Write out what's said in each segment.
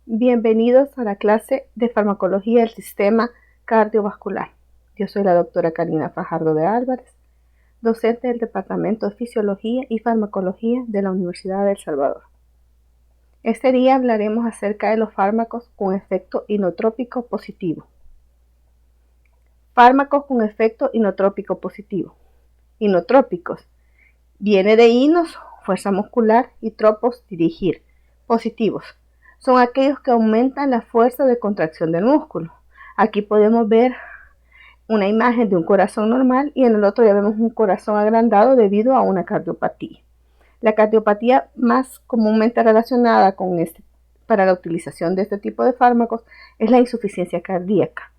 Bienvenidos a la clase de farmacología del sistema cardiovascular. Yo soy la doctora Karina Fajardo de Álvarez, docente del Departamento de Fisiología y Farmacología de la Universidad de El Salvador. Este día hablaremos acerca de los fármacos con efecto inotrópico positivo. Fármacos con efecto inotrópico positivo. Inotrópicos. Viene de inos, fuerza muscular, y tropos, dirigir. Positivos. Son aquellos que aumentan la fuerza de contracción del músculo. Aquí podemos ver una imagen de un corazón normal y en el otro ya vemos un corazón agrandado debido a una cardiopatía. La cardiopatía más comúnmente relacionada para la utilización de este tipo de fármacos es la insuficiencia cardíaca.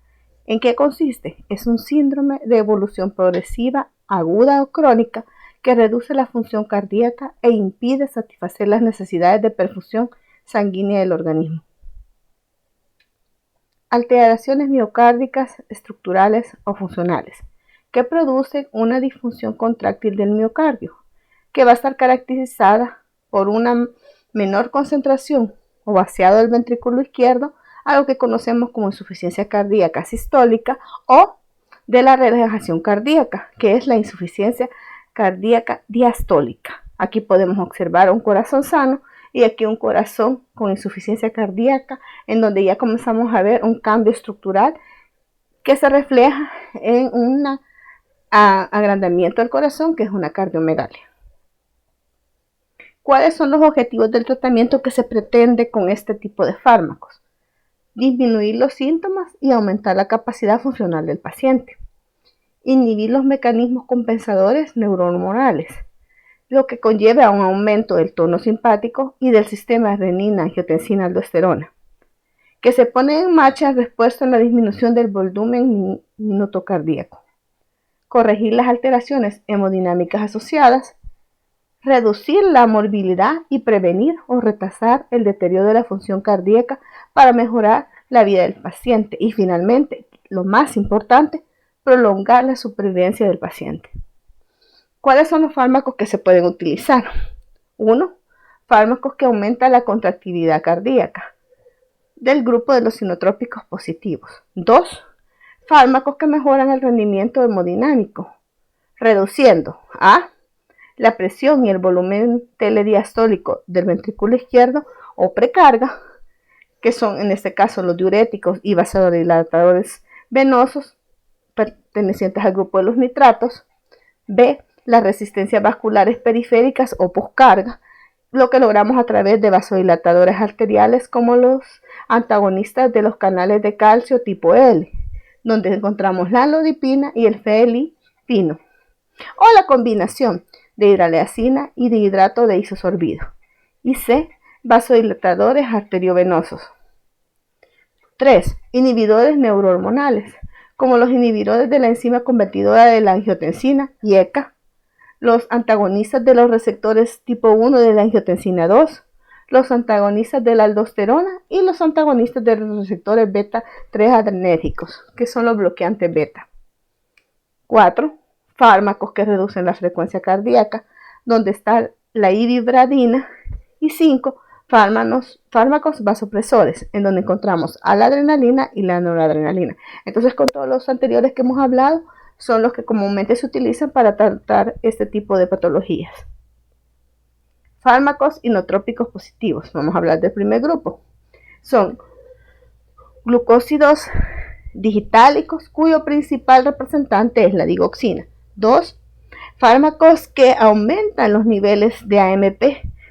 ¿En qué consiste? Es un síndrome de evolución progresiva, aguda o crónica, que reduce la función cardíaca e impide satisfacer las necesidades de perfusión sanguínea del organismo. Alteraciones miocárdicas estructurales o funcionales que producen una disfunción contráctil del miocardio, que va a estar caracterizada por una menor concentración o vaciado del ventrículo izquierdo, algo que conocemos como insuficiencia cardíaca sistólica, o de la relajación cardíaca, que es la insuficiencia cardíaca diastólica. Aquí podemos observar un corazón sano y aquí un corazón con insuficiencia cardíaca, en donde ya comenzamos a ver un cambio estructural que se refleja en un agrandamiento del corazón, que es una cardiomegalia. ¿Cuáles son los objetivos del tratamiento que se pretende con este tipo de fármacos? Disminuir los síntomas y aumentar la capacidad funcional del paciente. Inhibir los mecanismos compensadores neurohormonales, lo que conlleva a un aumento del tono simpático y del sistema renina-angiotensina-aldosterona, que se pone en marcha en respuesta a la disminución del volumen minuto cardíaco. Corregir las alteraciones hemodinámicas asociadas, reducir la morbilidad y prevenir o retrasar el deterioro de la función cardíaca para mejorar la vida del paciente y finalmente, lo más importante, prolongar la supervivencia del paciente. ¿Cuáles son los fármacos que se pueden utilizar? 1. Fármacos que aumentan la contractilidad cardíaca, del grupo de los inotrópicos positivos. 2. Fármacos que mejoran el rendimiento hemodinámico, reduciendo a la presión y el volumen telediastólico del ventrículo izquierdo o precarga, que son en este caso los diuréticos y vasodilatadores venosos pertenecientes al grupo de los nitratos. B. Las resistencias vasculares periféricas o poscarga, lo que logramos a través de vasodilatadores arteriales como los antagonistas de los canales de calcio tipo L, donde encontramos la amlodipina y el felipino, o la combinación de hidralazina y de hidrato de isosorbido. Y C. Vasodilatadores arteriovenosos. 3. Inhibidores neurohormonales, como los inhibidores de la enzima convertidora de la angiotensina y ECA, los antagonistas de los receptores tipo 1 de la angiotensina 2, los antagonistas de la aldosterona y los antagonistas de los receptores beta 3 adrenérgicos, que son los bloqueantes beta. 4. Fármacos que reducen la frecuencia cardíaca, donde está la ibibradina. Y 5. Fármacos vasopresores, en donde encontramos a la adrenalina y la noradrenalina. Entonces, con todos los anteriores que hemos hablado, son los que comúnmente se utilizan para tratar este tipo de patologías. Fármacos inotrópicos positivos. Vamos a hablar del primer grupo. Son glucósidos digitálicos, cuyo principal representante es la digoxina. 2. Fármacos que aumentan los niveles de AMP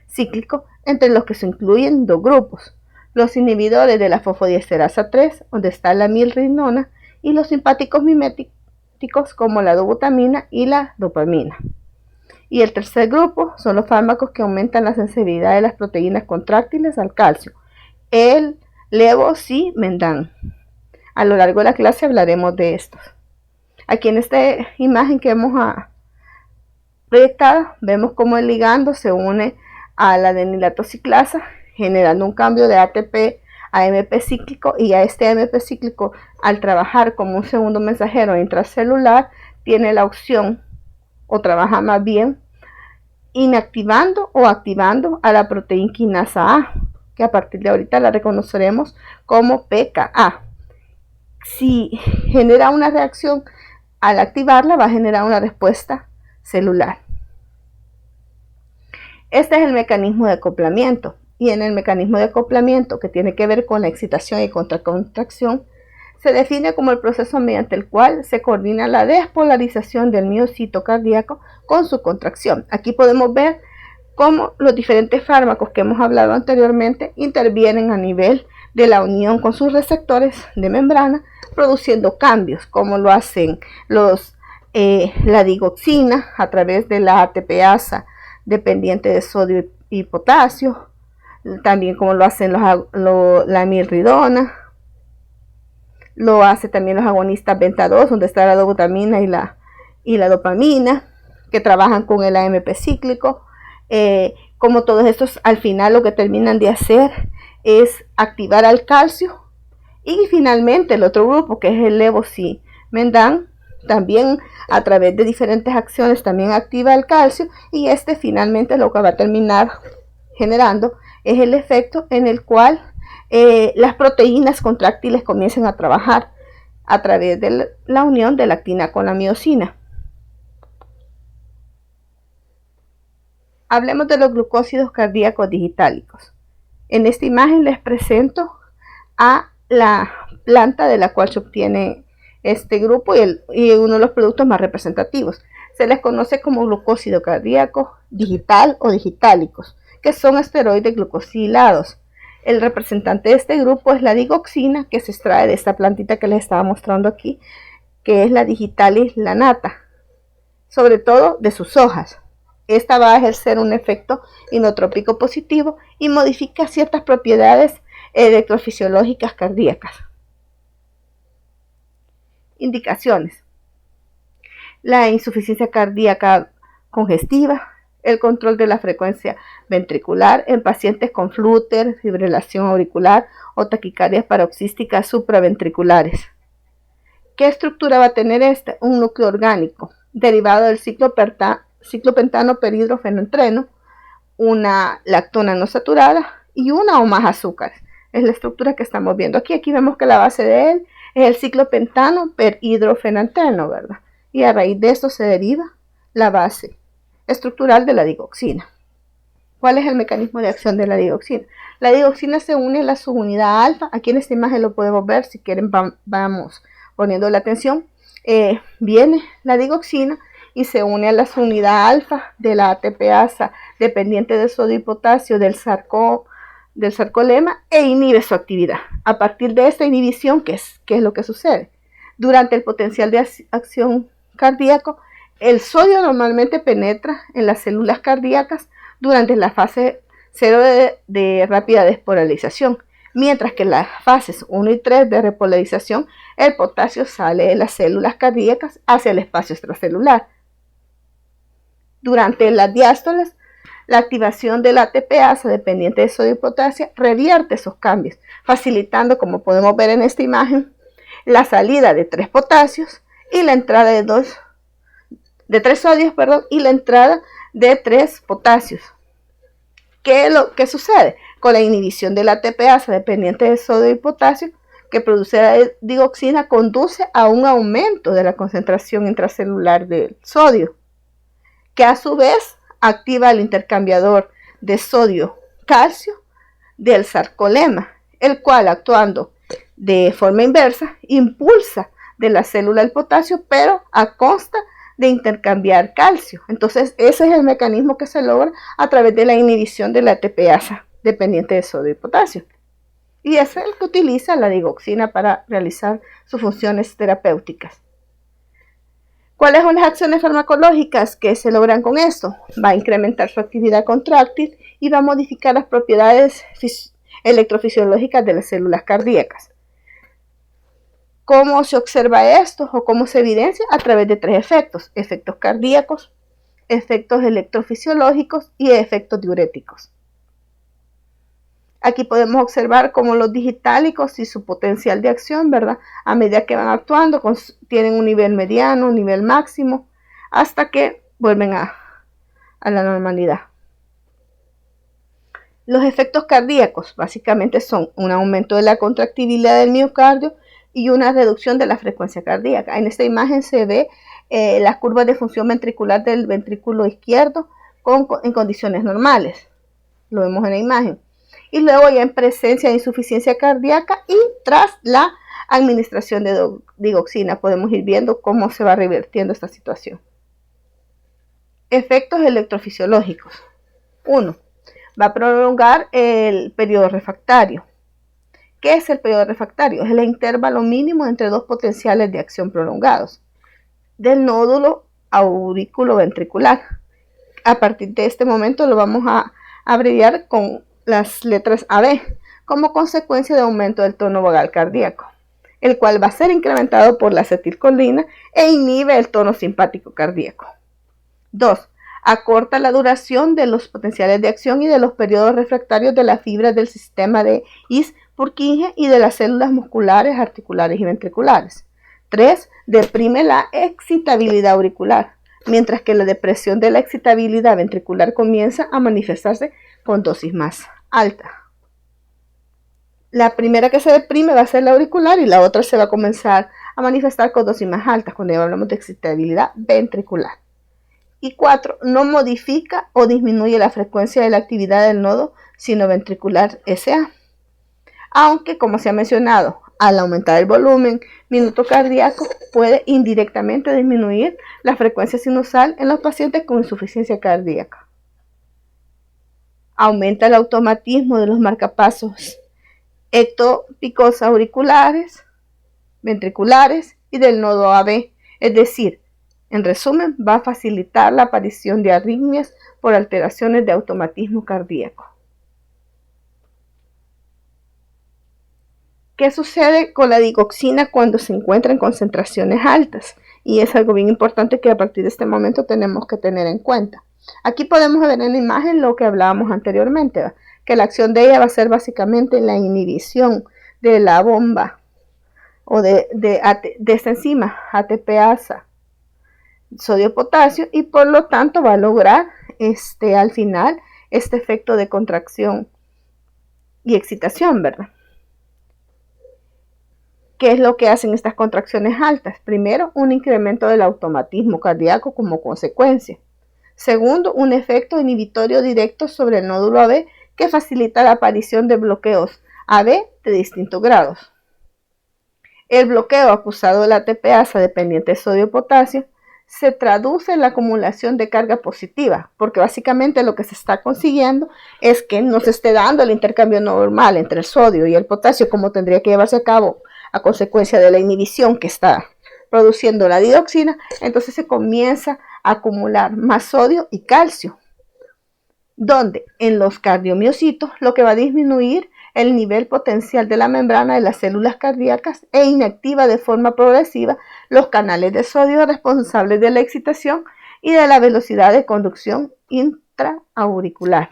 cíclico, entre los que se incluyen dos grupos: los inhibidores de la fosfodiesterasa 3, donde está la milrinona, y los simpáticos miméticos como la dobutamina y la dopamina. Y el tercer grupo son los fármacos que aumentan la sensibilidad de las proteínas contráctiles al calcio, el levosimendan. A lo largo de la clase hablaremos de estos. Aquí en esta imagen que hemos proyectado, vemos cómo el ligando se une a la adenilatociclasa, generando un cambio de ATP a AMP cíclico, y a este AMP cíclico, al trabajar como un segundo mensajero intracelular, tiene la opción, o trabaja más bien, inactivando o activando a la proteína quinasa A, que a partir de ahorita la reconoceremos como pKa. Si genera una reacción, al activarla va a generar una respuesta celular. Este es el mecanismo de acoplamiento, y en el mecanismo de acoplamiento, que tiene que ver con la excitación y contracción, se define como el proceso mediante el cual se coordina la despolarización del miocito cardíaco con su contracción. Aquí podemos ver cómo los diferentes fármacos que hemos hablado anteriormente intervienen a nivel de la unión con sus receptores de membrana, produciendo cambios, como lo hacen la digoxina a través de la ATPasa dependiente de sodio y potasio, también como lo hacen la amilridona, lo hace también los agonistas beta 2, donde está la dobutamina y la dopamina, que trabajan con el AMP cíclico. Como todos estos al final lo que terminan de hacer es activar al calcio. Y finalmente el otro grupo, que es el levosimendan, también a través de diferentes acciones también activa el calcio, y finalmente lo que va a terminar generando es el efecto en el cual las proteínas contráctiles comienzan a trabajar a través de la unión de la actina con la miosina. Hablemos de los glucósidos cardíacos digitálicos. En esta imagen les presento a la planta de la cual se obtiene este grupo y uno de los productos más representativos. Se les conoce como glucósido cardíaco digital o digitálicos, que son esteroides glucosilados. El representante de este grupo es la digoxina, que se extrae de esta plantita que les estaba mostrando aquí, que es la digitalis lanata, sobre todo de sus hojas. Esta va a ejercer un efecto inotrópico positivo y modifica ciertas propiedades electrofisiológicas cardíacas. Indicaciones: la insuficiencia cardíaca congestiva, el control de la frecuencia ventricular en pacientes con flúter, fibrilación auricular o taquicardias paroxísticas supraventriculares. ¿Qué estructura va a tener este? Un núcleo orgánico derivado del ciclopentano perhidrofenoentreno, una lactona no saturada y una o más azúcares. Es la estructura que estamos viendo aquí. Aquí vemos que la base de él es el ciclopentano perhidrofenoentreno, ¿verdad? Y a raíz de esto se deriva la base estructural de la digoxina. ¿Cuál es el mecanismo de acción de la digoxina? La digoxina se une a la subunidad alfa. Aquí en esta imagen lo podemos ver. Si quieren vamos poniendo la atención. Viene la digoxina y se une a la subunidad alfa de la ATPasa dependiente de sodio y potasio del sarcolema e inhibe su actividad. A partir de esta inhibición, ¿qué es lo que sucede? Durante el potencial de acción cardíaco, el sodio normalmente penetra en las células cardíacas durante la fase 0 de rápida despolarización, mientras que en las fases 1 y 3 de repolarización, el potasio sale de las células cardíacas hacia el espacio extracelular. Durante las diástoles, la activación de la ATPasa dependiente de sodio y potasio revierte esos cambios, facilitando, como podemos ver en esta imagen, la salida de 3 potasios y la entrada de 3 sodios, y la entrada de 3 potasios. ¿Qué sucede? Con la inhibición de la ATPasa dependiente de sodio y potasio, que produce la digoxina, conduce a un aumento de la concentración intracelular del sodio, que a su vez activa el intercambiador de sodio-calcio del sarcolema, el cual, actuando de forma inversa, impulsa de la célula el potasio, pero a costa de intercambiar calcio. Entonces ese es el mecanismo que se logra a través de la inhibición de la ATPasa dependiente de sodio y potasio, y es el que utiliza la digoxina para realizar sus funciones terapéuticas. ¿Cuáles son las acciones farmacológicas que se logran con esto? Va a incrementar su actividad contráctil y va a modificar las propiedades electrofisiológicas de las células cardíacas. ¿Cómo se observa esto o cómo se evidencia? A través de 3 efectos: efectos cardíacos, efectos electrofisiológicos y efectos diuréticos. Aquí podemos observar cómo los digitálicos y su potencial de acción, ¿verdad? A medida que van actuando, tienen un nivel mediano, un nivel máximo, hasta que vuelven a la normalidad. Los efectos cardíacos básicamente son un aumento de la contractibilidad del miocardio y una reducción de la frecuencia cardíaca. En esta imagen se ve las curvas de función ventricular del ventrículo izquierdo en condiciones normales. Lo vemos en la imagen. Y luego ya en presencia de insuficiencia cardíaca y tras la administración de digoxina podemos ir viendo cómo se va revirtiendo esta situación. Efectos electrofisiológicos. 1. Va a prolongar el periodo refractario. ¿Qué es el periodo refractario? Es el intervalo mínimo entre dos potenciales de acción prolongados del nódulo auriculoventricular. A partir de este momento lo vamos a abreviar con las letras AB como consecuencia de aumento del tono vagal cardíaco, el cual va a ser incrementado por la acetilcolina e inhibe el tono simpático cardíaco. 2. Acorta la duración de los potenciales de acción y de los periodos refractarios de las fibras del sistema de His-Purkinje y de las células musculares, articulares y ventriculares. 3. Deprime la excitabilidad auricular, mientras que la depresión de la excitabilidad ventricular comienza a manifestarse con dosis más alta. La primera que se deprime va a ser la auricular y la otra se va a comenzar a manifestar con dosis más altas cuando hablamos de excitabilidad ventricular. Y 4. No modifica o disminuye la frecuencia de la actividad del nodo sinoventricular SA. Aunque, como se ha mencionado, al aumentar el volumen minuto cardíaco puede indirectamente disminuir la frecuencia sinusal en los pacientes con insuficiencia cardíaca. Aumenta el automatismo de los marcapasos ectópicos auriculares, ventriculares y del nodo AB, es decir, en resumen, va a facilitar la aparición de arritmias por alteraciones de automatismo cardíaco. ¿Qué sucede con la digoxina cuando se encuentra en concentraciones altas? Y es algo bien importante que a partir de este momento tenemos que tener en cuenta. Aquí podemos ver en la imagen lo que hablábamos anteriormente, ¿verdad? Que la acción de ella va a ser básicamente la inhibición de la bomba o de esta enzima ATPasa sodio-potasio y por lo tanto va a lograr al final este efecto de contracción y excitación, ¿verdad? ¿Qué es lo que hacen estas contracciones altas? Primero, un incremento del automatismo cardíaco como consecuencia. Segundo, un efecto inhibitorio directo sobre el nódulo AB que facilita la aparición de bloqueos AB de distintos grados. El bloqueo acusado de la ATPasa dependiente de sodio-potasio se traduce en la acumulación de carga positiva, porque básicamente lo que se está consiguiendo es que no se esté dando el intercambio normal entre el sodio y el potasio como tendría que llevarse a cabo a consecuencia de la inhibición que está produciendo la digoxina. Entonces se comienza a acumular más sodio y calcio, donde en los cardiomiocitos lo que va a disminuir el nivel potencial de la membrana de las células cardíacas e inactiva de forma progresiva los canales de sodio responsables de la excitación y de la velocidad de conducción intraauricular.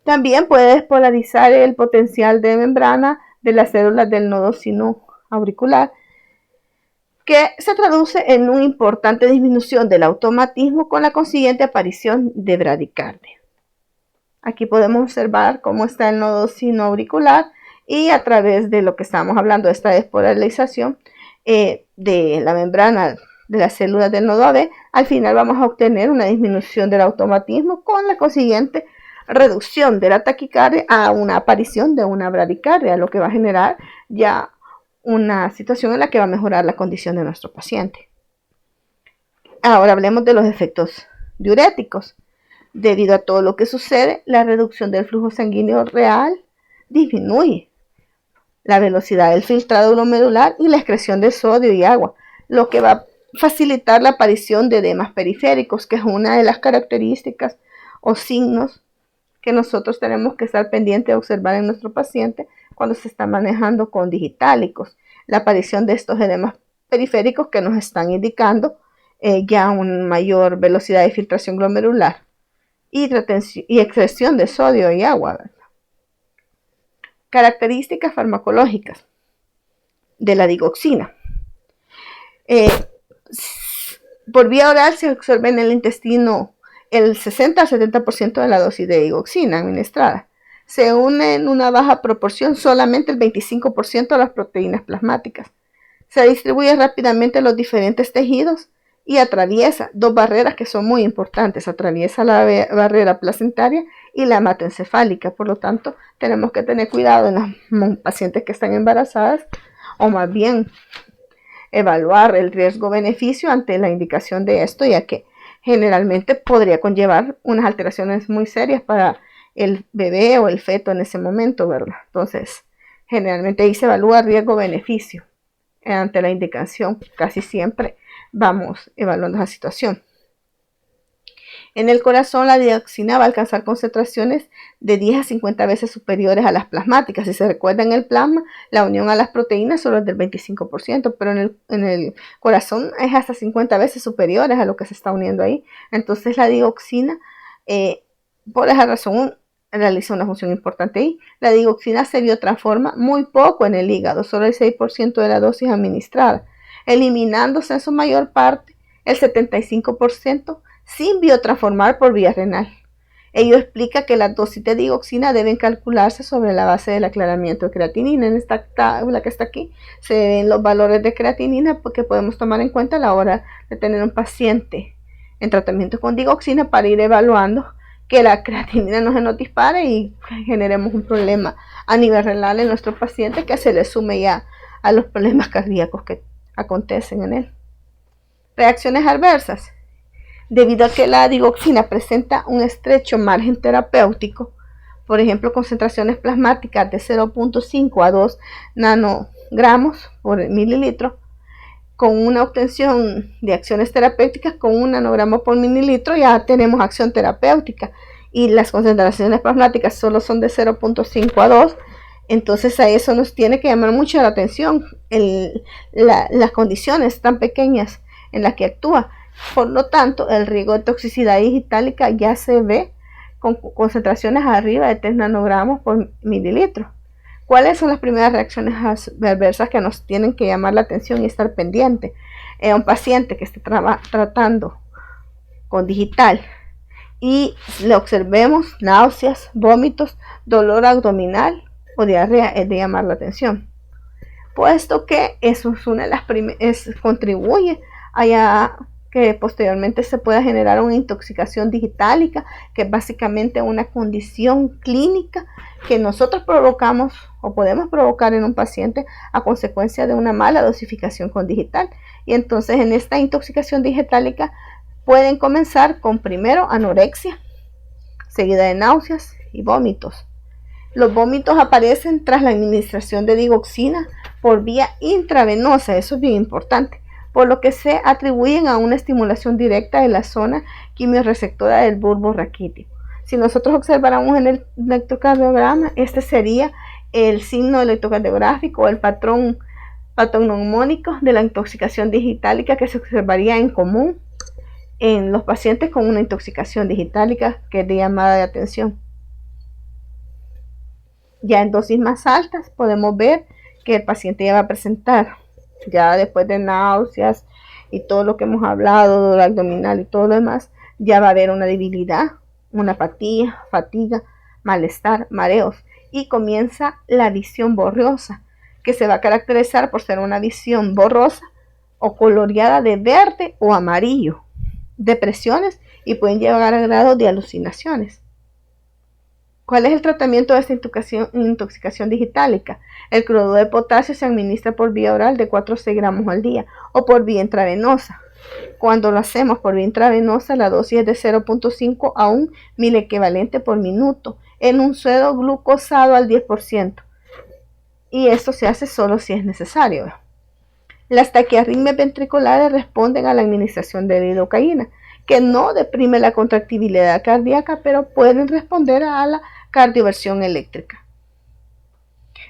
También puede despolarizar el potencial de membrana de las células del nodo sinoauricular, que se traduce en una importante disminución del automatismo con la consiguiente aparición de bradicardia. Aquí podemos observar cómo está el nodo sinoauricular y a través de lo que estamos hablando, de esta despolarización de la membrana de las células del nodo AB, al final vamos a obtener una disminución del automatismo con la consiguiente reducción de la taquicardia a una aparición de una bradicardia, lo que va a generar ya una situación en la que va a mejorar la condición de nuestro paciente. Ahora hablemos de los efectos diuréticos. Debido a todo lo que sucede, la reducción del flujo sanguíneo real disminuye la velocidad del filtrado glomerular y la excreción de sodio y agua, lo que va a facilitar la aparición de edemas periféricos, que es una de las características o signos que nosotros tenemos que estar pendientes de observar en nuestro paciente cuando se está manejando con digitálicos. La aparición de estos edemas periféricos que nos están indicando ya una mayor velocidad de filtración glomerular y excreción de sodio y agua, ¿verdad? Características farmacológicas de la digoxina. Por vía oral se absorbe en el intestino el 60 al 70% de la dosis de digoxina administrada. Se une en una baja proporción solamente el 25% de las proteínas plasmáticas. Se distribuye rápidamente en los diferentes tejidos y atraviesa dos barreras que son muy importantes. Atraviesa la barrera placentaria y la hematoencefálica. Por lo tanto, tenemos que tener cuidado en las pacientes que están embarazadas, o más bien evaluar el riesgo-beneficio ante la indicación de esto, ya que generalmente podría conllevar unas alteraciones muy serias para el bebé o el feto en ese momento, ¿verdad? Entonces, generalmente ahí se evalúa riesgo-beneficio. Ante la indicación, casi siempre vamos evaluando esa situación. En el corazón, la digoxina va a alcanzar concentraciones de 10 a 50 veces superiores a las plasmáticas. Si se recuerda, en el plasma, la unión a las proteínas solo es del 25%, pero en el corazón es hasta 50 veces superiores a lo que se está uniendo ahí. Entonces, la digoxina, por esa razón, realiza una función importante ahí. La digoxina se biotransforma muy poco en el hígado, solo el 6% de la dosis administrada, eliminándose en su mayor parte el 75% sin biotransformar por vía renal. Ello explica que las dosis de digoxina deben calcularse sobre la base del aclaramiento de creatinina. En esta tabla que está aquí se ven los valores de creatinina que podemos tomar en cuenta a la hora de tener un paciente en tratamiento con digoxina, para ir evaluando que la creatinina no se nos dispare y generemos un problema a nivel renal en nuestro paciente, que se le sume ya a los problemas cardíacos que acontecen en él. Reacciones adversas. Debido a que la digoxina presenta un estrecho margen terapéutico, por ejemplo, concentraciones plasmáticas de 0.5 a 2 nanogramos por mililitro, con una obtención de acciones terapéuticas con 1 nanogramo por mililitro, ya tenemos acción terapéutica, y las concentraciones plasmáticas solo son de 0.5 a 2, entonces a eso nos tiene que llamar mucho la atención las condiciones tan pequeñas en las que actúa. Por lo tanto, el riesgo de toxicidad digitálica ya se ve con concentraciones arriba de 3 nanogramos por mililitro. ¿Cuáles son las primeras reacciones adversas que nos tienen que llamar la atención y estar pendiente? Un paciente que esté tratando con digital y le observemos náuseas, vómitos, dolor abdominal o diarrea, es de llamar la atención, puesto que eso es una de las contribuye a que posteriormente se pueda generar una intoxicación digitálica, que es básicamente una condición clínica que nosotros provocamos o podemos provocar en un paciente a consecuencia de una mala dosificación con digital. Y entonces, en esta intoxicación digitálica pueden comenzar con primero anorexia, seguida de náuseas y vómitos. Los vómitos aparecen tras la administración de digoxina por vía intravenosa, eso es bien importante, por lo que se atribuyen a una estimulación directa de la zona quimiorreceptora del bulbo raquídeo. Si nosotros observáramos en el electrocardiograma, este sería el signo electrocardiográfico o el patrón patognomónico de la intoxicación digitálica que se observaría en común en los pacientes con una intoxicación digitálica, que es de llamada de atención. Ya en dosis más altas podemos ver que el paciente ya va a presentar, ya después de náuseas y todo lo que hemos hablado, dolor abdominal y todo lo demás, ya va a haber una debilidad, una apatía, fatiga, malestar, mareos, y comienza la visión borrosa, que se va a caracterizar por ser una visión borrosa o coloreada de verde o amarillo, depresiones, y pueden llegar a grados de alucinaciones. ¿Cuál es el tratamiento de esta intoxicación digitálica? El cloruro de potasio se administra por vía oral de 4 a 6 gramos al día o por vía intravenosa. Cuando lo hacemos por vía intravenosa, la dosis es de 0.5 a 1 miliequivalente por minuto en un suero glucosado al 10%. Y esto se hace solo si es necesario. Las taquiarritmias ventriculares responden a la administración de lidocaína, que no deprime la contractibilidad cardíaca, pero pueden responder a la cardioversión eléctrica.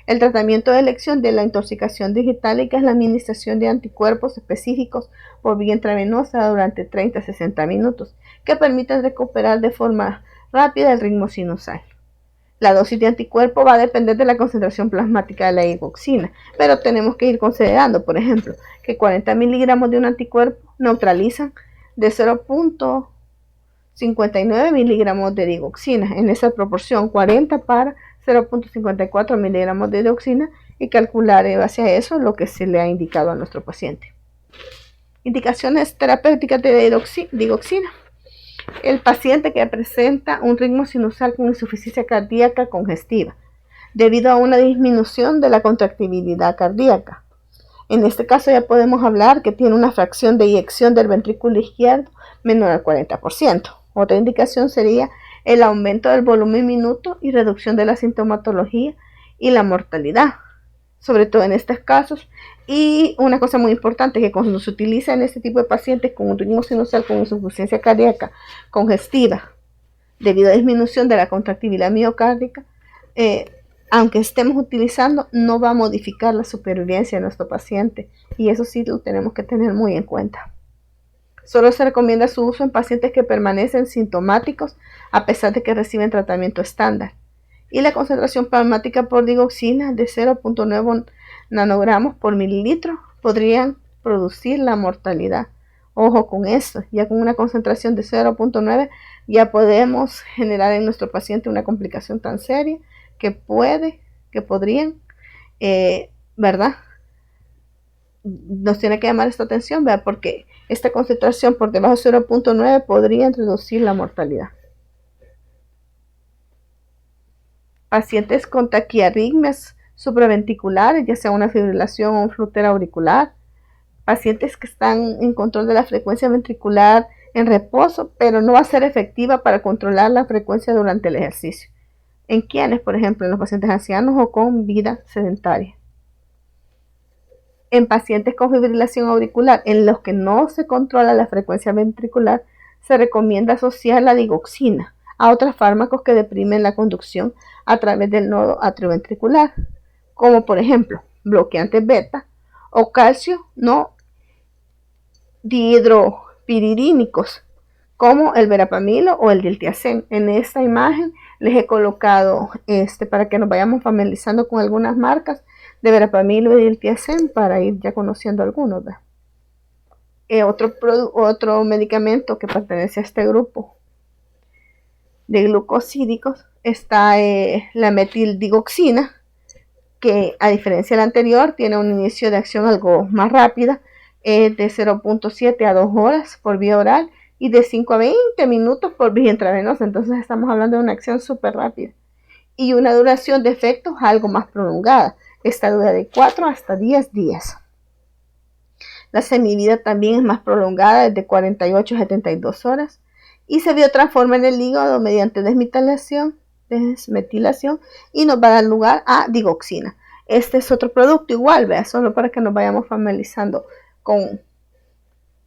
El tratamiento de elección de la intoxicación digitálica es la administración de anticuerpos específicos por vía intravenosa durante 30 a 60 minutos, que permiten recuperar de forma rápida el ritmo sinusal. La dosis de anticuerpo va a depender de la concentración plasmática de la digoxina, pero tenemos que ir considerando, por ejemplo, que 40 miligramos de un anticuerpo neutralizan de 0.5 59 miligramos de digoxina, en esa proporción 40 para 0.54 miligramos de digoxina, y calcular en base a eso lo que se le ha indicado a nuestro paciente. Indicaciones terapéuticas de digoxina. El paciente que presenta un ritmo sinusal con insuficiencia cardíaca congestiva, debido a una disminución de la contractibilidad cardíaca. En este caso ya podemos hablar que tiene una fracción de eyección del ventrículo izquierdo menor al 40%. Otra indicación sería el aumento del volumen minuto y reducción de la sintomatología y la mortalidad, sobre todo en estos casos. Y una cosa muy importante, que cuando se utiliza en este tipo de pacientes con un ritmo sinusal con insuficiencia cardíaca congestiva, debido a disminución de la contractibilidad miocárdica, aunque estemos utilizando, no va a modificar la supervivencia de nuestro paciente, y eso sí lo tenemos que tener muy en cuenta. Solo se recomienda su uso en pacientes que permanecen sintomáticos a pesar de que reciben tratamiento estándar. Y la concentración plasmática por digoxina de 0.9 nanogramos por mililitro podrían producir la mortalidad. Ojo con esto, ya con una concentración de 0.9 ya podemos generar en nuestro paciente una complicación tan seria que podrían, ¿verdad? Nos tiene que llamar esta atención, ¿verdad? Porque esta concentración por debajo de 0.9 podría reducir la mortalidad. Pacientes con taquiarritmias supraventriculares, ya sea una fibrilación o un flúter auricular. Pacientes que están en control de la frecuencia ventricular en reposo, pero no va a ser efectiva para controlar la frecuencia durante el ejercicio. ¿En quiénes? Por ejemplo, en los pacientes ancianos o con vida sedentaria. En pacientes con fibrilación auricular, en los que no se controla la frecuencia ventricular, se recomienda asociar la digoxina a otros fármacos que deprimen la conducción a través del nodo atrioventricular, como por ejemplo bloqueantes beta o calcio no dihidropiridínicos, como el verapamilo o el diltiazem. En esta imagen les he colocado para que nos vayamos familiarizando con algunas marcas de verapamilo y diltiazem para ir ya conociendo algunos. Otro medicamento que pertenece a este grupo de glucosídicos está la metildigoxina, que a diferencia del anterior tiene un inicio de acción algo más rápida, de 0.7 a 2 horas por vía oral y de 5 a 20 minutos por vía intravenosa. Entonces estamos hablando de una acción súper rápida y una duración de efectos algo más prolongada. Esta dura de 4 hasta 10 días. La semivida también es más prolongada, desde 48 a 72 horas, y se biotransforma en el hígado mediante desmetilación y nos va a dar lugar a digoxina. Este es otro producto igual, vea, solo para que nos vayamos familiarizando con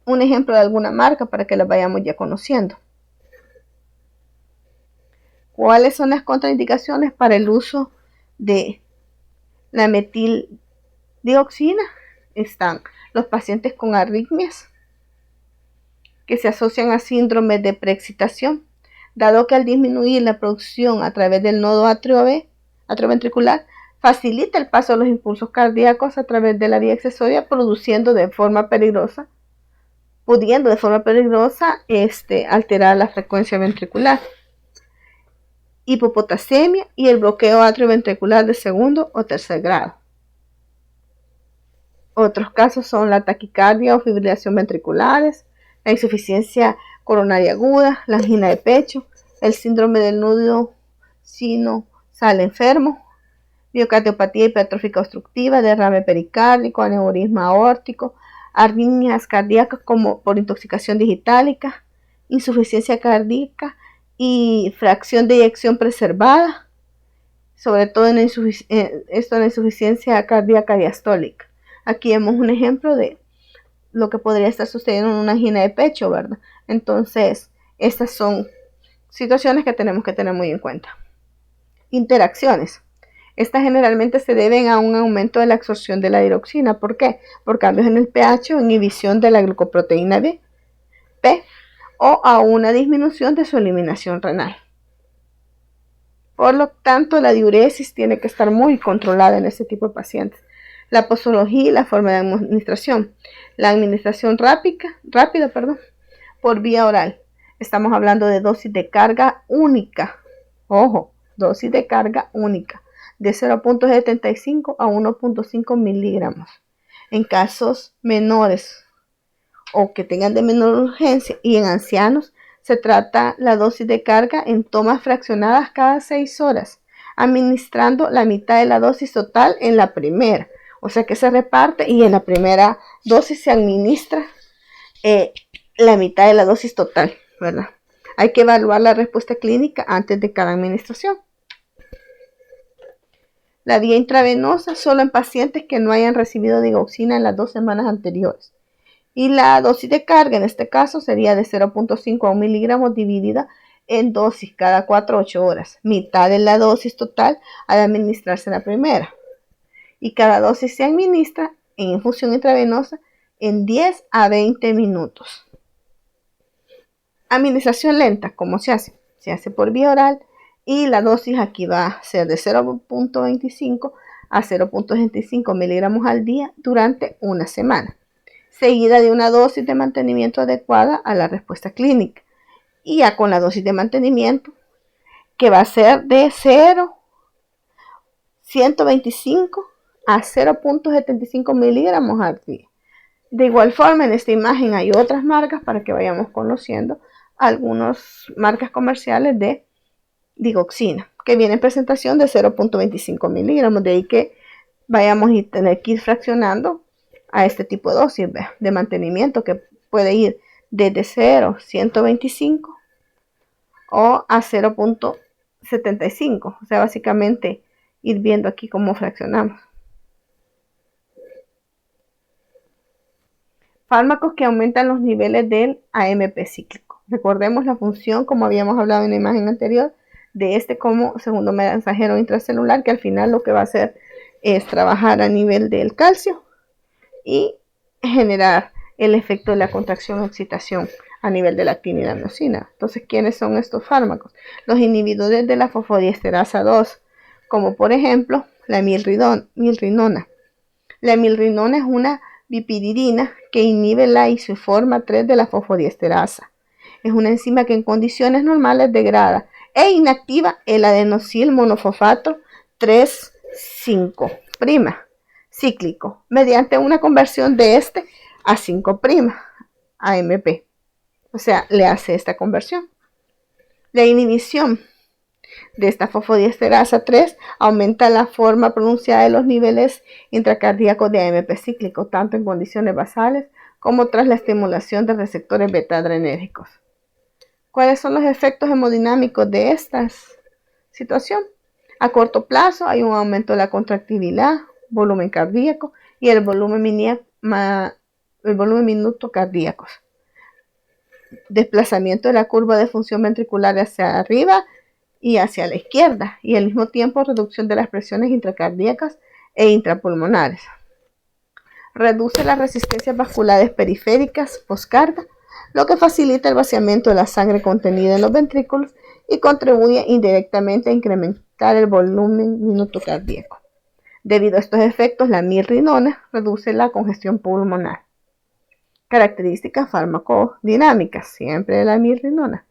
un ejemplo de alguna marca para que la vayamos ya conociendo. ¿Cuáles son las contraindicaciones para el uso de la metildigoxina? Están los pacientes con arritmias que se asocian a síndrome de preexcitación, dado que al disminuir la producción a través del nodo atrioventricular, facilita el paso de los impulsos cardíacos a través de la vía accesoria, pudiendo de forma peligrosa alterar la frecuencia ventricular. Hipopotasemia y el bloqueo atrioventricular de segundo o tercer grado. Otros casos son la taquicardia o fibrilación ventriculares, la insuficiencia coronaria aguda, la angina de pecho, el síndrome del nudo sinusal enfermo, miocardiopatía hipertrófica obstructiva, derrame pericárdico, aneurisma aórtico, arritmias cardíacas como por intoxicación digitálica, insuficiencia cardíaca y fracción de eyección preservada, sobre todo en la insuficiencia cardíaca diastólica. Aquí vemos un ejemplo de lo que podría estar sucediendo en una angina de pecho, ¿verdad? Entonces, estas son situaciones que tenemos que tener muy en cuenta. Interacciones. Estas generalmente se deben a un aumento de la absorción de la digoxina. ¿Por qué? Por cambios en el pH o inhibición de la glucoproteína P o a una disminución de su eliminación renal. Por lo tanto, la diuresis tiene que estar muy controlada en este tipo de pacientes. La posología y la forma de administración. La administración rápida por vía oral. Estamos hablando de dosis de carga única. Ojo, dosis de carga única de 0.75 a 1.5 miligramos. En casos menores o que tengan de menor urgencia y en ancianos, se trata la dosis de carga en tomas fraccionadas cada 6 horas, administrando la mitad de la dosis total en la primera. O sea que se reparte y en la primera dosis se administra la mitad de la dosis total, ¿verdad? Hay que evaluar la respuesta clínica antes de cada administración. La vía intravenosa solo en pacientes que no hayan recibido digoxina en las 2 semanas anteriores. Y la dosis de carga en este caso sería de 0.5 a 1 miligramos dividida en dosis cada 4 a 8 horas. Mitad de la dosis total al administrarse la primera. Y cada dosis se administra en infusión intravenosa en 10 a 20 minutos. Administración lenta, ¿cómo se hace? Se hace por vía oral y la dosis aquí va a ser de 0.25 a 0.25 miligramos al día durante una semana, seguida de una dosis de mantenimiento adecuada a la respuesta clínica. Y ya con la dosis de mantenimiento, que va a ser de 125 a 0.75 miligramos al día. De igual forma, en esta imagen hay otras marcas para que vayamos conociendo algunas marcas comerciales de digoxina, que viene en presentación de 0.25 miligramos. De ahí que vayamos a tener que ir fraccionando a este tipo de dosis de mantenimiento, que puede ir desde 0.125 o a 0.75. O sea, básicamente ir viendo aquí cómo fraccionamos. Fármacos que aumentan los niveles del AMP cíclico. Recordemos la función, como habíamos hablado en la imagen anterior, de este como segundo mensajero intracelular, que al final lo que va a hacer es trabajar a nivel del calcio y generar el efecto de la contracción o excitación a nivel de la actina y la miosina. Entonces, ¿quiénes son estos fármacos? Los inhibidores de la fosfodiesterasa 2, como por ejemplo la milrinona. La milrinona es una bipiridina que inhibe la isoforma 3 de la fosfodiesterasa. Es una enzima que en condiciones normales degrada e inactiva el adenosil monofosfato 3,5' cíclico mediante una conversión de este a 5' AMP. O sea, le hace esta conversión. La inhibición de esta fosfodiesterasa 3 aumenta la forma pronunciada de los niveles intracardíacos de AMP cíclico, tanto en condiciones basales como tras la estimulación de receptores beta-adrenérgicos. ¿Cuáles son los efectos hemodinámicos de esta situación? A corto plazo hay un aumento de la contractibilidad, volumen cardíaco y el volumen minuto cardíacos. Desplazamiento de la curva de función ventricular hacia arriba y hacia la izquierda, y al mismo tiempo reducción de las presiones intracardíacas e intrapulmonares. Reduce las resistencias vasculares periféricas postcardia, lo que facilita el vaciamiento de la sangre contenida en los ventrículos y contribuye indirectamente a incrementar el volumen minuto cardíaco. Debido a estos efectos, la milrinona reduce la congestión pulmonar. Características farmacodinámicas, siempre de la milrinona.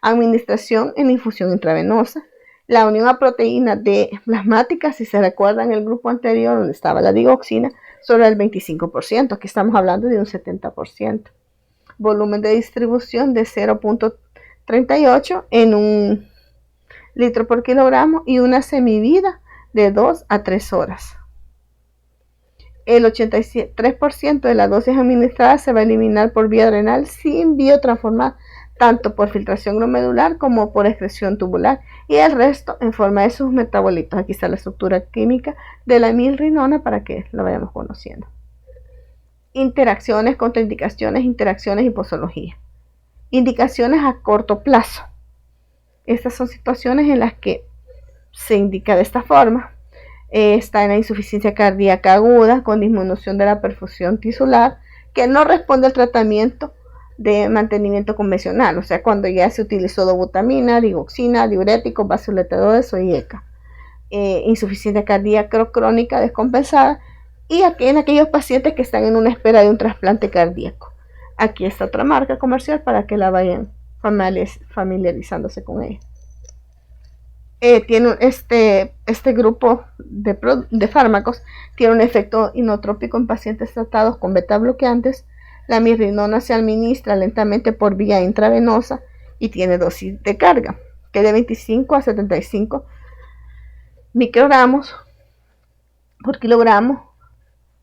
Administración en infusión intravenosa. La unión a proteínas de plasmática, si se recuerdan el grupo anterior donde estaba la digoxina, sobre el 25%. Aquí estamos hablando de un 70%. Volumen de distribución de 0.38 en 1 litro por kilogramo y una semivida de 2 a 3 horas. El 83% de la dosis administrada se va a eliminar por vía renal sin biotransformar, tanto por filtración glomerular como por excreción tubular, y el resto en forma de sus metabolitos. Aquí está la estructura química de la milrinona para que lo vayamos conociendo. Interacciones, contraindicaciones, interacciones y posología. Indicaciones a corto plazo. Estas son situaciones en las que se indica de esta forma. Está en la insuficiencia cardíaca aguda con disminución de la perfusión tisular que no responde al tratamiento de mantenimiento convencional, o sea, cuando ya se utilizó dobutamina, digoxina, diuréticos, vasodilatadores o IECA. Insuficiencia cardíaca crónica descompensada y aquí en aquellos pacientes que están en una espera de un trasplante cardíaco. Aquí está otra marca comercial para que la vayan familiarizándose con ella. Este grupo de fármacos tiene un efecto inotrópico en pacientes tratados con beta bloqueantes. La mirrinona se administra lentamente por vía intravenosa y tiene dosis de carga, que es de 25 a 75 microgramos por kilogramo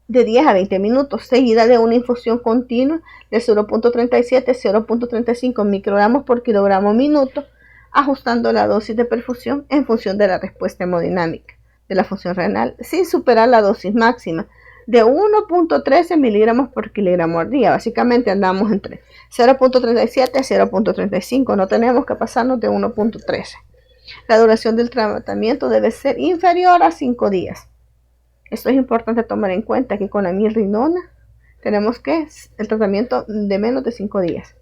de 10 a 20 minutos, seguida de una infusión continua de 0.37 a 0.35 microgramos por kilogramo minuto, ajustando la dosis de perfusión en función de la respuesta hemodinámica de la función renal, sin superar la dosis máxima de 1.13 miligramos por kilogramo al día. Básicamente andamos entre 0.37 a 0.35, no tenemos que pasarnos de 1.13. La duración del tratamiento debe ser inferior a 5 días. Esto es importante tomar en cuenta, que con la mirrinona tenemos que el tratamiento de menos de 5 días.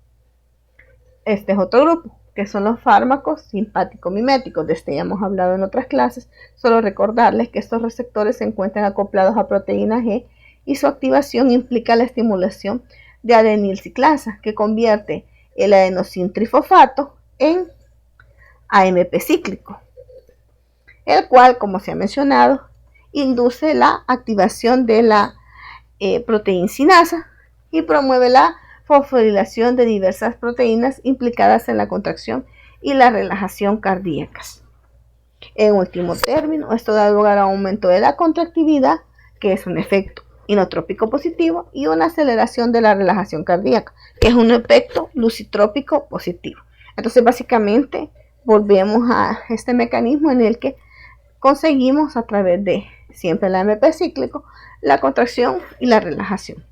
Este es otro grupo, que son los fármacos simpático-miméticos. De este ya hemos hablado en otras clases. Solo recordarles que estos receptores se encuentran acoplados a proteína G y su activación implica la estimulación de adenilciclasa, que convierte el adenosintrifosfato en AMP cíclico, el cual, como se ha mencionado, induce la activación de la proteincinasa y promueve la fosforilación de diversas proteínas implicadas en la contracción y la relajación cardíacas. En último término, esto da lugar a un aumento de la contractividad, que es un efecto inotrópico positivo, y una aceleración de la relajación cardíaca, que es un efecto lucitrópico positivo. Entonces, básicamente, volvemos a este mecanismo en el que conseguimos, a través de siempre el AMP cíclico, la contracción y la relajación.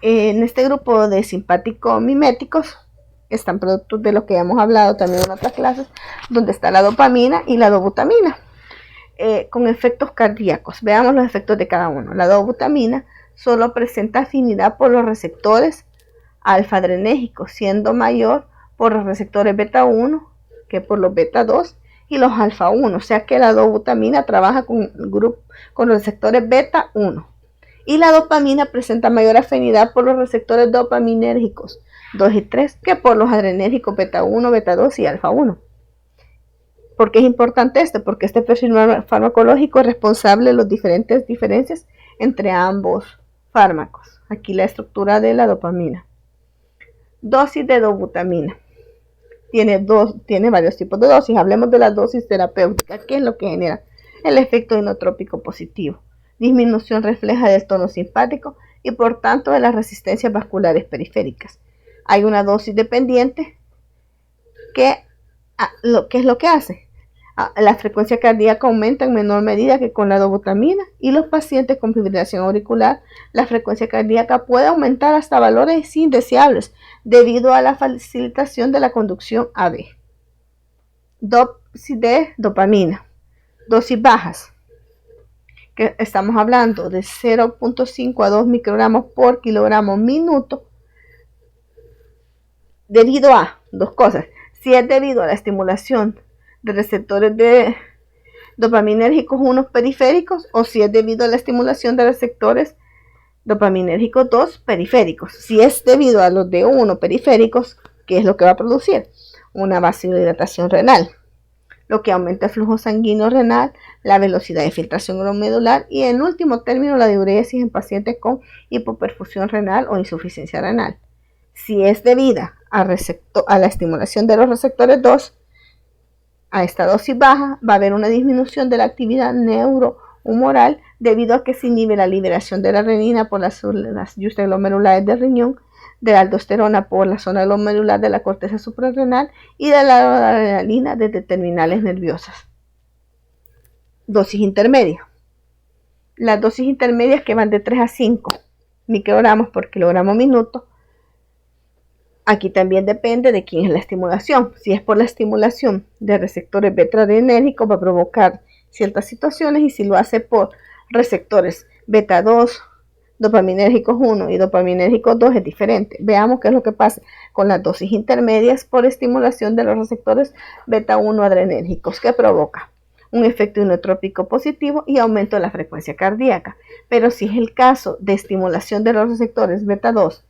En este grupo de simpático-miméticos están productos de lo que hemos hablado también en otras clases, donde está la dopamina y la dobutamina, con efectos cardíacos. Veamos los efectos de cada uno. La dobutamina solo presenta afinidad por los receptores alfa-adrenérgicos, siendo mayor por los receptores beta 1 que por los beta 2 y los alfa 1, o sea que la dobutamina trabaja con los receptores beta 1. Y la dopamina presenta mayor afinidad por los receptores dopaminérgicos 2 y 3 que por los adrenérgicos beta 1, beta 2 y alfa 1. ¿Por qué es importante esto? Porque este perfil farmacológico es responsable de las diferentes diferencias entre ambos fármacos. Aquí la estructura de la dopamina. Dosis de dobutamina. Tiene varios tipos de dosis. Hablemos de la dosis terapéutica. ¿Qué es lo que genera? El efecto inotrópico positivo. Disminución refleja del tono simpático y por tanto de las resistencias vasculares periféricas. Hay una dosis dependiente que ¿qué es lo que hace? La frecuencia cardíaca aumenta en menor medida que con la dobutamina, y los pacientes con fibrilación auricular, la frecuencia cardíaca puede aumentar hasta valores indeseables debido a la facilitación de la conducción AB. Dosis de dopamina. Dosis bajas, que estamos hablando de 0.5 a 2 microgramos por kilogramo minuto, debido a dos cosas. Si es debido a la estimulación de receptores de dopaminérgicos 1 periféricos, o si es debido a la estimulación de receptores dopaminérgicos 2 periféricos. Si es debido a los de 1 periféricos, ¿qué es lo que va a producir? Una vasodilatación renal, lo que aumenta el flujo sanguíneo renal, la velocidad de filtración glomerular y, en último término, la diuresis en pacientes con hipoperfusión renal o insuficiencia renal. Si es debida a la estimulación de los receptores 2, a esta dosis baja va a haber una disminución de la actividad neurohumoral debido a que se inhibe la liberación de la renina por las yustas glomerulares del riñón, de la aldosterona por la zona glomerular de la corteza suprarrenal y de la adrenalina desde terminales nerviosas. Dosis intermedia. Las dosis intermedias, que van de 3 a 5 microgramos por kilogramo minuto. Aquí también depende de quién es la estimulación. Si es por la estimulación de receptores beta-adrenérgicos, va a provocar ciertas situaciones, y si lo hace por receptores beta 2, dopaminérgicos 1 y dopaminérgicos 2, es diferente. Veamos qué es lo que pasa con las dosis intermedias por estimulación de los receptores beta 1 adrenérgicos, que provoca un efecto inotrópico positivo y aumento de la frecuencia cardíaca. Pero si es el caso de estimulación de los receptores beta 2,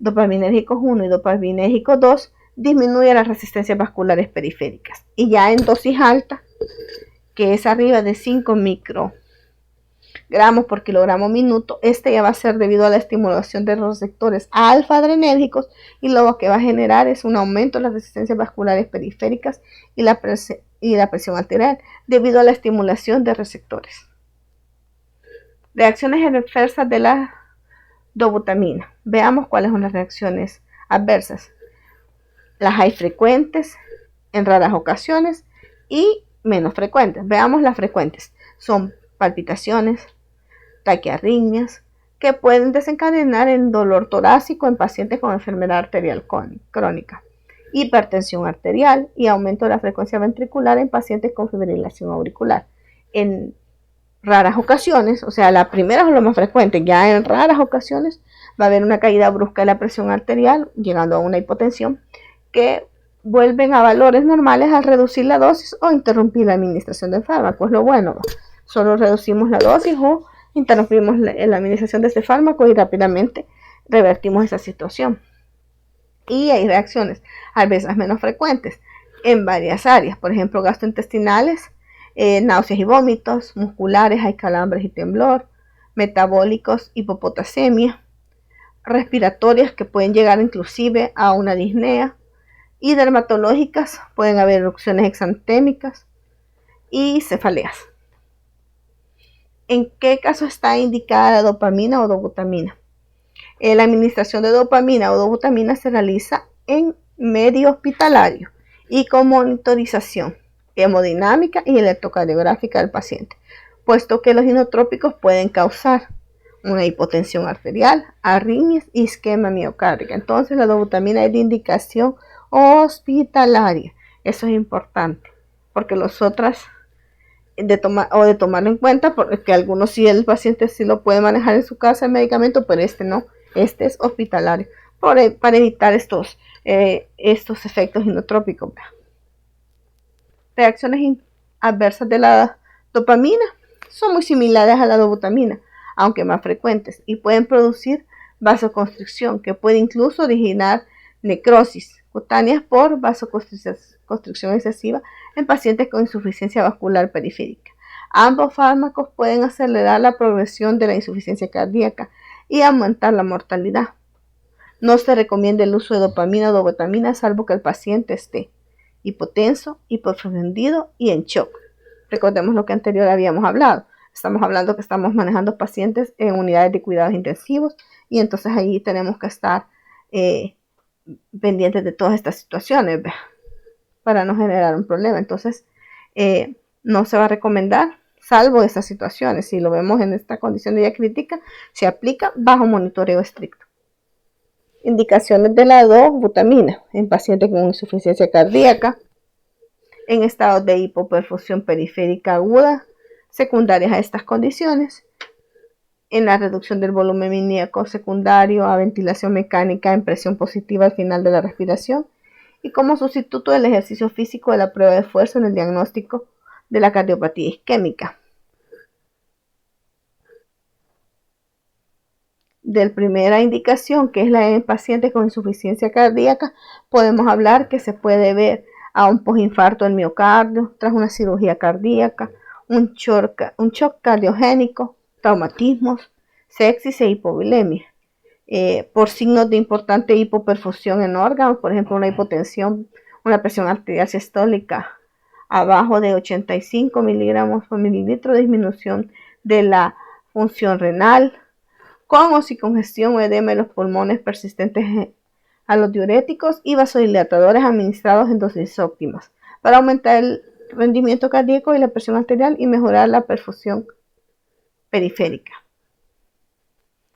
dopaminérgicos 1 y dopaminérgicos 2, disminuye las resistencias vasculares periféricas. Y ya en dosis alta, que es arriba de 5 microgramos por kilogramo minuto, este ya va a ser debido a la estimulación de los receptores alfa-adrenérgicos, y lo que va a generar es un aumento de las resistencias vasculares periféricas y la presión arterial debido a la estimulación de receptores. Reacciones adversas de la dobutamina. Veamos cuáles son las reacciones adversas. Las hay frecuentes, en raras ocasiones y menos frecuentes. Veamos las frecuentes. Son palpitaciones, taquiarritmias, que pueden desencadenar en dolor torácico en pacientes con enfermedad arterial crónica, hipertensión arterial y aumento de la frecuencia ventricular en pacientes con fibrilación auricular. En raras ocasiones, o sea, la primera es lo más frecuente, ya en raras ocasiones va a haber una caída brusca de la presión arterial, llegando a una hipotensión, que vuelven a valores normales al reducir la dosis o interrumpir la administración del fármaco. Es lo bueno, solo reducimos la dosis o interrumpimos la administración de este fármaco y rápidamente revertimos esa situación. Y hay reacciones adversas menos frecuentes en varias áreas, por ejemplo, gastrointestinales, náuseas y vómitos, musculares, hay calambres y temblor, metabólicos, hipopotasemia, respiratorias que pueden llegar inclusive a una disnea, y dermatológicas, pueden haber erupciones exantémicas y cefaleas. ¿En qué caso está indicada la dopamina o dobutamina? La administración de dopamina o dobutamina se realiza en medio hospitalario y con monitorización hemodinámica y electrocardiográfica del paciente, puesto que los inotrópicos pueden causar una hipotensión arterial, arritmias y isquemia miocárdica. Entonces la dobutamina es de indicación hospitalaria. Eso es importante, porque los otros de tomarlo en cuenta, porque algunos sí, el paciente sí lo puede manejar en su casa el medicamento, pero este no, este es hospitalario, para evitar estos efectos inotrópicos. Reacciones adversas de la dopamina son muy similares a la dobutamina, aunque más frecuentes, y pueden producir vasoconstricción, que puede incluso originar necrosis cutáneas por vasoconstricción excesiva en pacientes con insuficiencia vascular periférica. Ambos fármacos pueden acelerar la progresión de la insuficiencia cardíaca y aumentar la mortalidad. No se recomienda el uso de dopamina o dobutamina salvo que el paciente esté hipotenso, hipofundido y en shock. Recordemos lo que anterior habíamos hablado. Estamos hablando que estamos manejando pacientes en unidades de cuidados intensivos, y entonces ahí tenemos que estar pendientes de todas estas situaciones para no generar un problema. Entonces no se va a recomendar salvo esas situaciones. Si lo vemos en esta condición de diacrítica, se aplica bajo monitoreo estricto. Indicaciones de la dobutamina en pacientes con insuficiencia cardíaca, en estados de hipoperfusión periférica aguda secundarias a estas condiciones, en la reducción del volumen ilíaco secundario a ventilación mecánica en presión positiva al final de la respiración, y como sustituto del ejercicio físico de la prueba de esfuerzo en el diagnóstico de la cardiopatía isquémica. De primera indicación, que es la en pacientes con insuficiencia cardíaca, podemos hablar que se puede ver a un postinfarto del miocardio tras una cirugía cardíaca, un shock cardiogénico, traumatismos, sepsis e hipovolemia, por signos de importante hipoperfusión en órganos, por ejemplo una hipotensión, una presión arterial sistólica abajo de 85 miligramos por mililitro, disminución de la función renal, con o sin congestión o edema de los pulmones persistentes a los diuréticos y vasodilatadores administrados en dosis óptimas para aumentar el rendimiento cardíaco y la presión arterial y mejorar la perfusión periférica.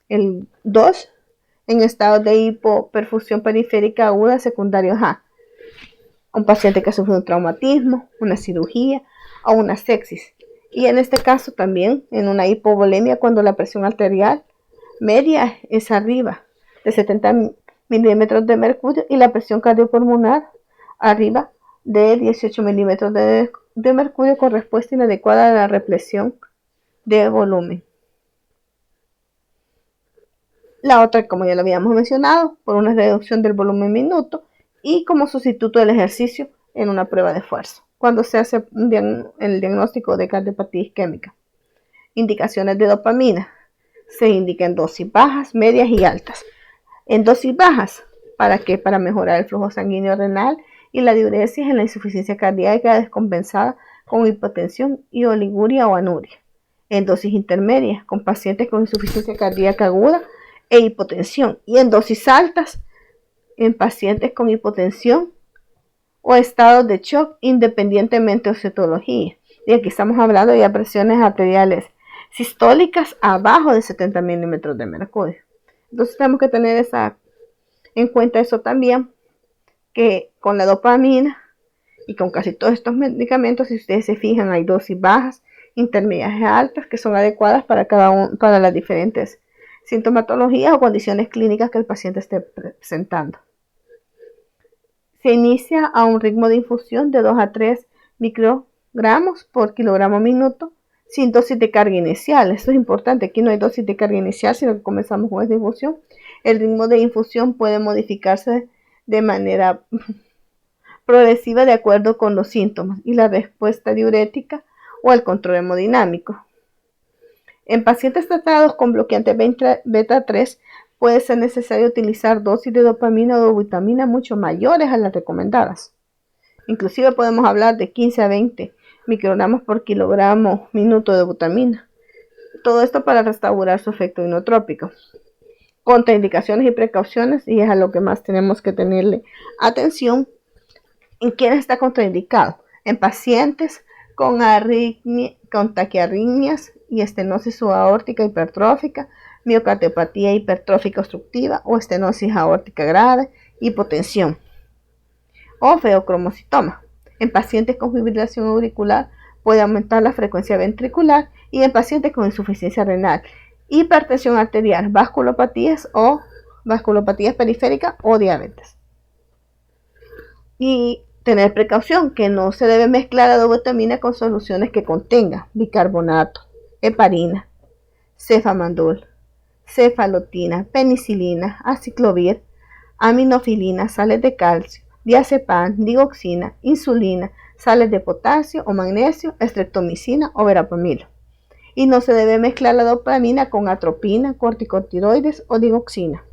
El 2, en estado de hipoperfusión periférica aguda secundario a un paciente que ha sufrido un traumatismo, una cirugía o una sepsis. Y en este caso también en una hipovolemia, cuando la presión arterial media es arriba de 70 milímetros de mercurio y la presión cardiopulmonar arriba de 18 milímetros de mercurio, con respuesta inadecuada a la represión de volumen. La otra, como ya lo habíamos mencionado, por una reducción del volumen minuto y como sustituto del ejercicio en una prueba de esfuerzo, cuando se hace el diagnóstico de cardiopatía isquémica. Indicaciones de dopamina. Se indican dosis bajas, medias y altas. En dosis bajas, ¿para qué? Para mejorar el flujo sanguíneo renal y la diuresis en la insuficiencia cardíaca descompensada con hipotensión y oliguria o anuria. En dosis intermedias, con pacientes con insuficiencia cardíaca aguda e hipotensión. Y en dosis altas, en pacientes con hipotensión o estados de shock independientemente de citología. Y aquí estamos hablando de presiones arteriales sistólicas abajo de 70 milímetros de mercurio. Entonces tenemos que tener en cuenta eso también, que con la dopamina y con casi todos estos medicamentos, si ustedes se fijan, hay dosis bajas, intermedias y altas que son adecuadas para las diferentes sintomatologías o condiciones clínicas que el paciente esté presentando. Se inicia a un ritmo de infusión de 2 a 3 microgramos por kilogramo minuto, sin dosis de carga inicial. Esto es importante, aquí no hay dosis de carga inicial, sino que comenzamos con esta infusión. El ritmo de infusión puede modificarse de manera progresiva de acuerdo con los síntomas y la respuesta diurética o el control hemodinámico. En pacientes tratados con bloqueantes beta 3 puede ser necesario utilizar dosis de dopamina o de vitamina mucho mayores a las recomendadas. Inclusive podemos hablar de 15 a 20 microgramos por kilogramo minuto de butamina. Todo esto para restaurar su efecto inotrópico. Contraindicaciones y precauciones, y es a lo que más tenemos que tenerle atención. ¿En quién está contraindicado? En pacientes con taquiarritmias y estenosis subaórtica hipertrófica, miocardiopatía hipertrófica obstructiva o estenosis aórtica grave, hipotensión o feocromocitoma. En pacientes con fibrilación auricular puede aumentar la frecuencia ventricular, y en pacientes con insuficiencia renal, hipertensión arterial, vasculopatías periféricas o diabetes. Y tener precaución que no se debe mezclar la dobutamina con soluciones que contengan bicarbonato, heparina, cefamandul, cefalotina, penicilina, aciclovir, aminofilina, sales de calcio, diazepam, digoxina, insulina, sales de potasio o magnesio, estreptomicina o verapamilo. Y no se debe mezclar la dopamina con atropina, corticotiroides o digoxina.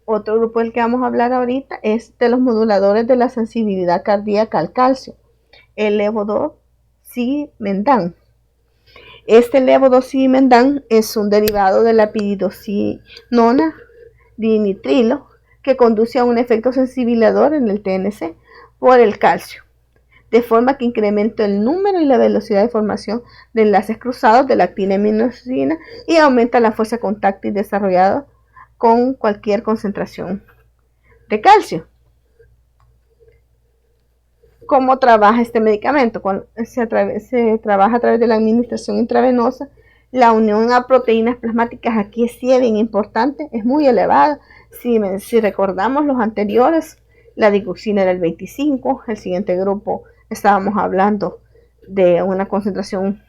Otro grupo del que vamos a hablar ahorita es de los moduladores de la sensibilidad cardíaca al calcio, el levodopa-cimendan. Este levodopa-cimendan es un derivado de la piridoxinona dinitrilo que conduce a un efecto sensibilizador en el TNC por el calcio, de forma que incrementa el número y la velocidad de formación de enlaces cruzados de la actina-minosina y aumenta la fuerza contáctil desarrollada con cualquier concentración de calcio. ¿Cómo trabaja este medicamento? Se trabaja a través de la administración intravenosa. La unión a proteínas plasmáticas aquí sí es bien importante, es muy elevada. Si recordamos los anteriores, la digoxina era el 25, el siguiente grupo estábamos hablando de una concentración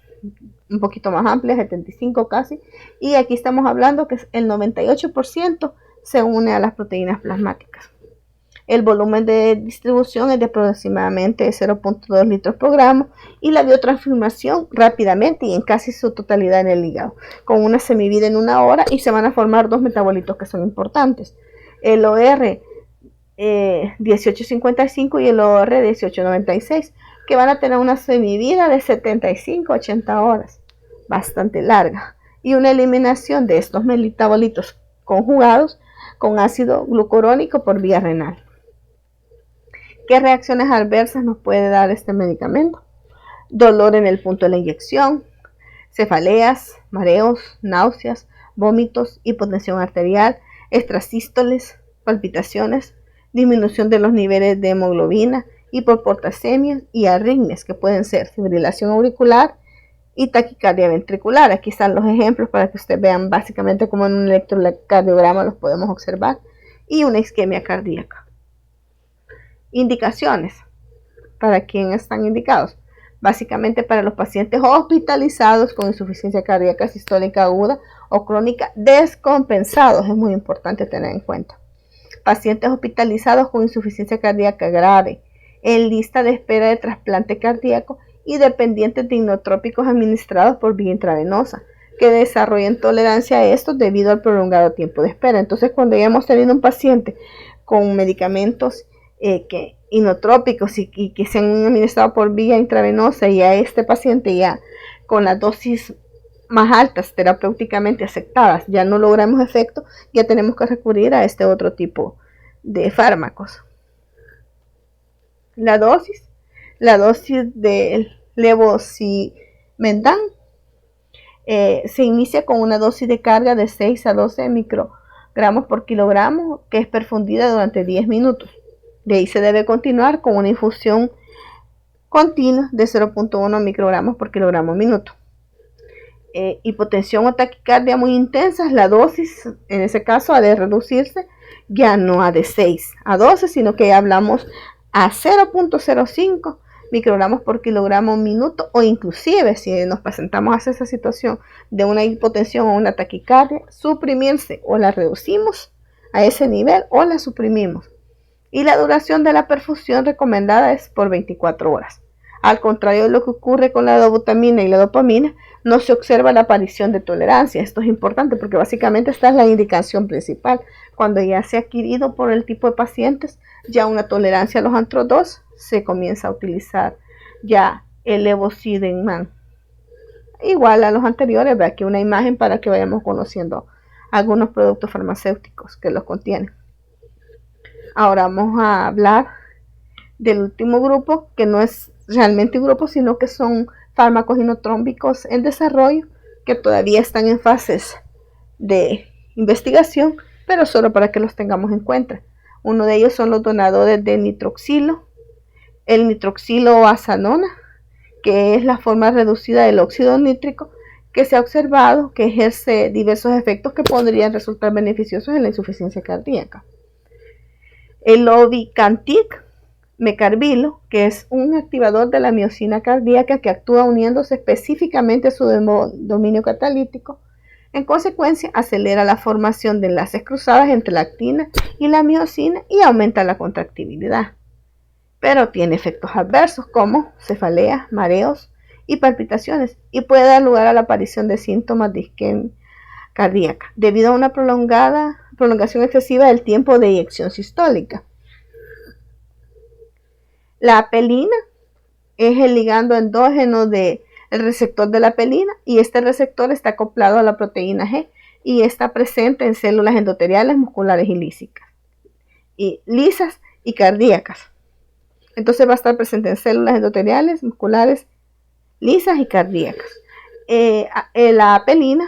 un poquito más amplia, 75 casi, y aquí estamos hablando que el 98% se une a las proteínas plasmáticas. El volumen de distribución es de aproximadamente 0.2 litros por gramo y la biotransformación rápidamente y en casi su totalidad en el hígado, con una semivida en 1 hora, y se van a formar 2 metabolitos que son importantes, el OR 1855 y el OR 1896, que van a tener una semivida de 75 a 80 horas, bastante larga, y una eliminación de estos metabolitos conjugados con ácido glucurónico por vía renal. ¿Qué reacciones adversas nos puede dar este medicamento? Dolor en el punto de la inyección, cefaleas, mareos, náuseas, vómitos, hipotensión arterial, extrasístoles, palpitaciones, disminución de los niveles de hemoglobina, hipopotasemias y arritmias, que pueden ser fibrilación auricular y taquicardia ventricular. Aquí están los ejemplos para que ustedes vean básicamente cómo en un electrocardiograma los podemos observar, y una isquemia cardíaca. Indicaciones. ¿Para quién están indicados? Básicamente para los pacientes hospitalizados con insuficiencia cardíaca sistólica aguda o crónica descompensados, es muy importante tener en cuenta. pacientes hospitalizados con insuficiencia cardíaca grave, en lista de espera de trasplante cardíaco y dependientes de inotrópicos administrados por vía intravenosa, que desarrollen tolerancia a estos debido al prolongado tiempo de espera. Entonces, cuando ya hemos tenido un paciente con medicamentos inotrópicos y que se han administrado por vía intravenosa, y a este paciente ya con las dosis más altas terapéuticamente aceptadas ya no logramos efecto, ya tenemos que recurrir a este otro tipo de fármacos. La dosis de levosimendan se inicia con una dosis de carga de 6 a 12 microgramos por kilogramo, que es perfundida durante 10 minutos. De ahí se debe continuar con una infusión continua de 0.1 microgramos por kilogramo minuto. Hipotensión o taquicardia muy intensas, la dosis en ese caso ha de reducirse ya no a de 6 a 12, sino que ya hablamos a 0.05 microgramos por kilogramo minuto, o inclusive si nos presentamos a esa situación de una hipotensión o una taquicardia, suprimirse, o la reducimos a ese nivel o la suprimimos. Y la duración de la perfusión recomendada es por 24 horas. Al contrario de lo que ocurre con la dobutamina y la dopamina, no se observa la aparición de tolerancia. Esto es importante porque básicamente esta es la indicación principal. Cuando ya se ha adquirido por el tipo de pacientes ya una tolerancia a los otros dos, se comienza a utilizar ya el levosimendan. Igual a los anteriores, ve aquí una imagen para que vayamos conociendo algunos productos farmacéuticos que los contienen. Ahora vamos a hablar del último grupo, que no es realmente un grupo, sino que son fármacos inotrómbicos en desarrollo que todavía están en fases de investigación, pero solo para que los tengamos en cuenta. Uno de ellos son los donadores de nitroxilo, el nitroxiloazanona, que es la forma reducida del óxido nítrico, que se ha observado que ejerce diversos efectos que podrían resultar beneficiosos en la insuficiencia cardíaca. El obicantic mecarbilo, que es un activador de la miocina cardíaca que actúa uniéndose específicamente a su dominio catalítico. En consecuencia, acelera la formación de enlaces cruzados entre la actina y la miocina y aumenta la contractibilidad. Pero tiene efectos adversos como cefaleas, mareos y palpitaciones, y puede dar lugar a la aparición de síntomas de isquemia cardíaca debido a una prolongación excesiva del tiempo de eyección sistólica. La apelina es el ligando endógeno del receptor de la apelina, y este receptor está acoplado a la proteína G y está presente en células endoteliales, musculares y lisas y cardíacas. Entonces va a estar presente en células endoteliales, musculares, lisas y cardíacas. La apelina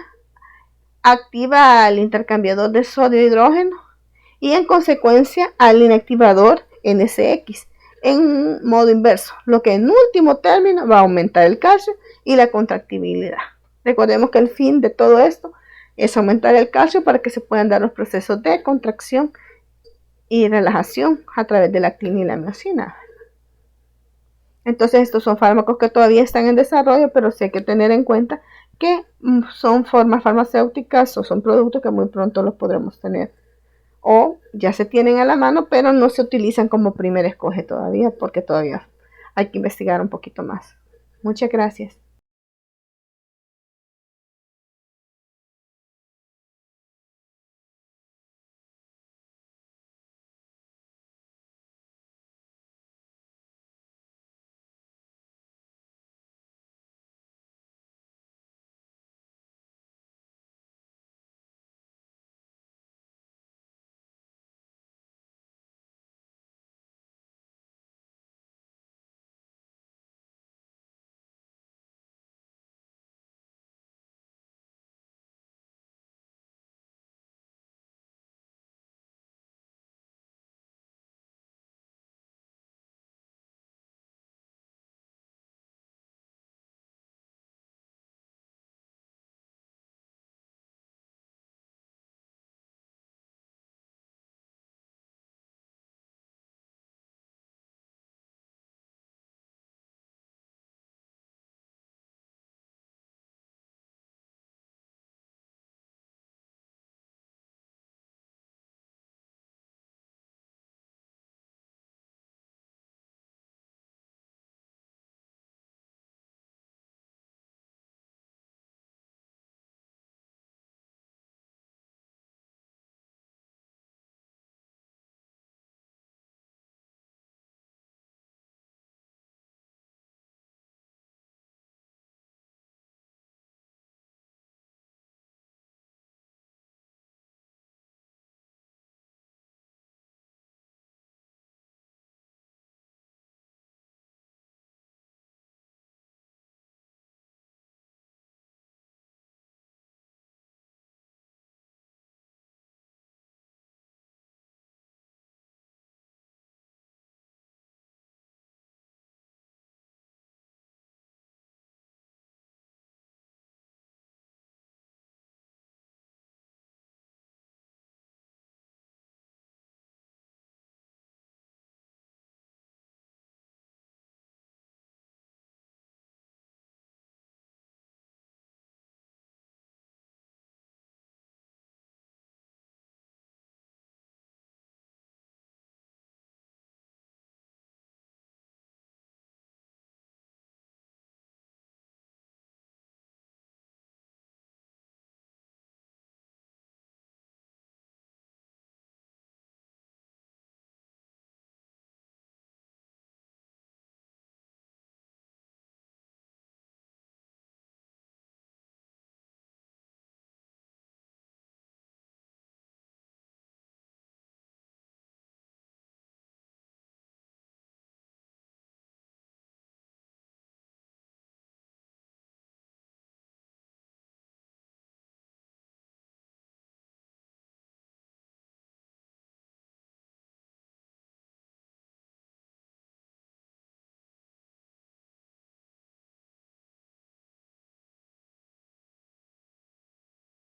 activa al intercambiador de sodio e hidrógeno y en consecuencia al inactivador NSX en modo inverso, lo que en último término va a aumentar el calcio y la contractibilidad. Recordemos que el fin de todo esto es aumentar el calcio para que se puedan dar los procesos de contracción y relajación a través de la actina y la miocina. Entonces estos son fármacos que todavía están en desarrollo, pero sí hay que tener en cuenta que son formas farmacéuticas o son productos que muy pronto los podremos tener, o ya se tienen a la mano, pero no se utilizan como primer escoge todavía, porque todavía hay que investigar un poquito más. Muchas gracias.